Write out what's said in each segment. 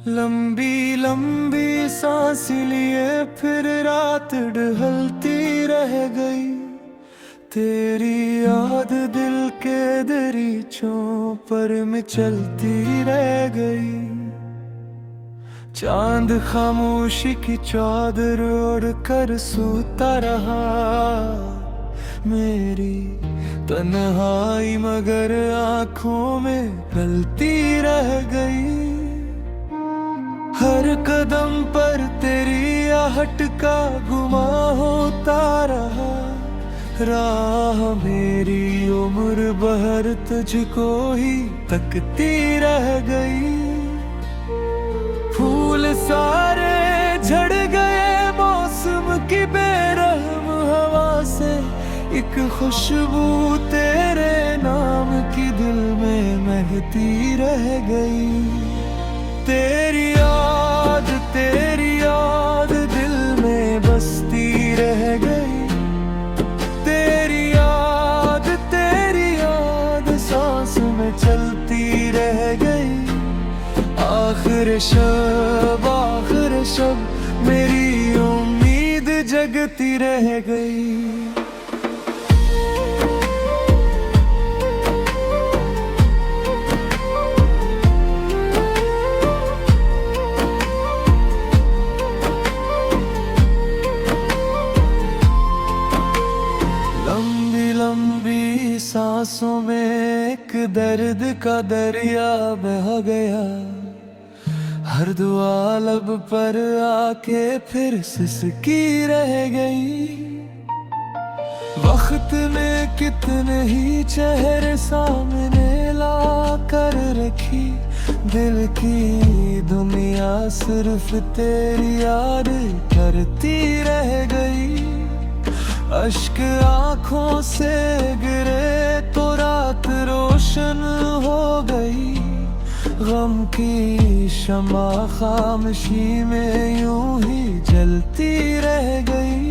लंबी लंबी सांस लिए फिर रात ढलती रह गई। तेरी याद दिल के दरीचों पर चलती रह गई। चांद खामोशी की चादर ओढ़ कर सोता रहा। मेरी तन्हाई मगर आंखों में गलती रह गई। हर कदम पर तेरी आहट का गुमा होता रहा। राह मेरी उम्र भर तुझको ही तकती रह गई। फूल सारे झड़ गए मौसम की बेरहम हवा से। एक खुशबू तेरे नाम की दिल में महकती रह गई। तेरी याद दिल में बसती रह गई। तेरी याद सांस में चलती रह गई। आखिर शब मेरी उम्मीद जगती रह गई। सांसों में एक दर्द का दरिया बह गया। हर दुआ लब पर आके फिर सिसकी रह गई। वक्त ने कितने ही चेहरे सामने ला कर रखी। दिल की दुनिया सिर्फ तेरी याद करती रह गई। अश्क आंखों से गिरे तो रात रोशन हो गई। गम की शमा खामोशी में यूं ही जलती रह गई।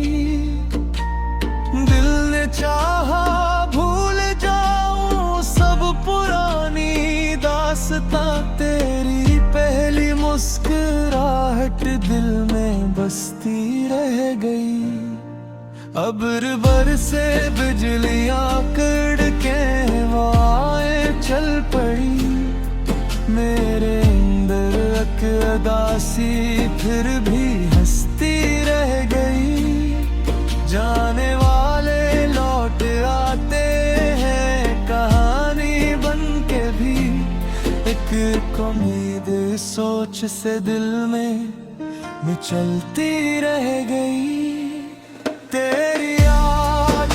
दिल ने चाहा भूल जाऊं सब पुरानी दास्तां। तेरी पहली मुस्कुराहट दिल में बसती रह गई। अब्र बरसे बिजलियां कड़के हवाएं चल पड़ी। मेरे अंदर एक उदासी फिर भी हंसती रह गई। जाने वाले लौट आते हैं कहानी बन के भी। एक उम्मीद सोच से दिल में चलती रह गई। तेरी याद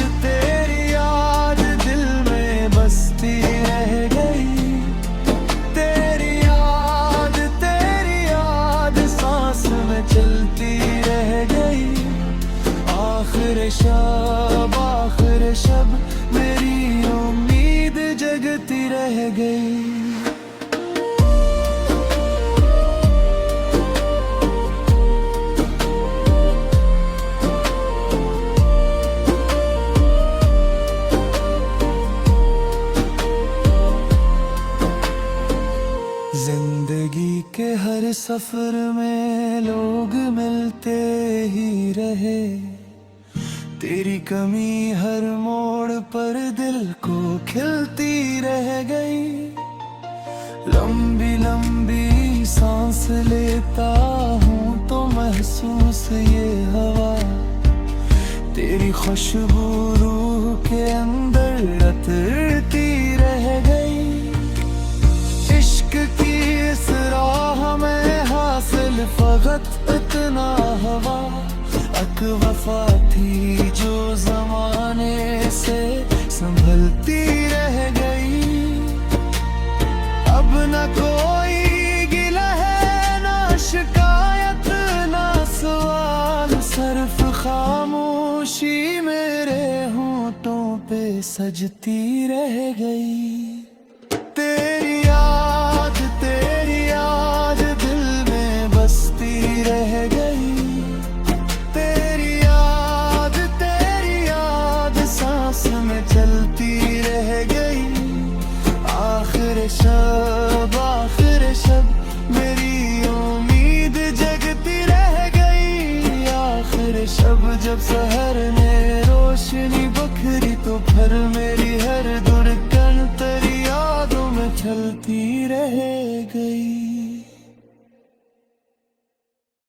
दिल में बसती रह गई। तेरी याद सांस में चलती रह गई। आखिर शब मेरी उम्मीद जगती रह गई। जिंदगी के हर सफर में लोग मिलते ही रहे। तेरी कमी हर मोड़ पर दिल को खिलती रह गई। लंबी लंबी सांस लेता हूँ तो महसूस ये हवा। तेरी खुशबू रूह के अंदर अतरती रह गई। इश्क की इस राह में हासिल फकत इतना हवा। अक वफा थी जो जमाने से संभलती रह गई। अब न कोई गिला है ना शिकायत ना सवाल। सिर्फ खामोशी मेरे होंठों पे सजती रह गई। तेरी याद दिल में बसती रह गई। तेरी याद सांस में चलती मेरे शब जब सहर ने रोशनी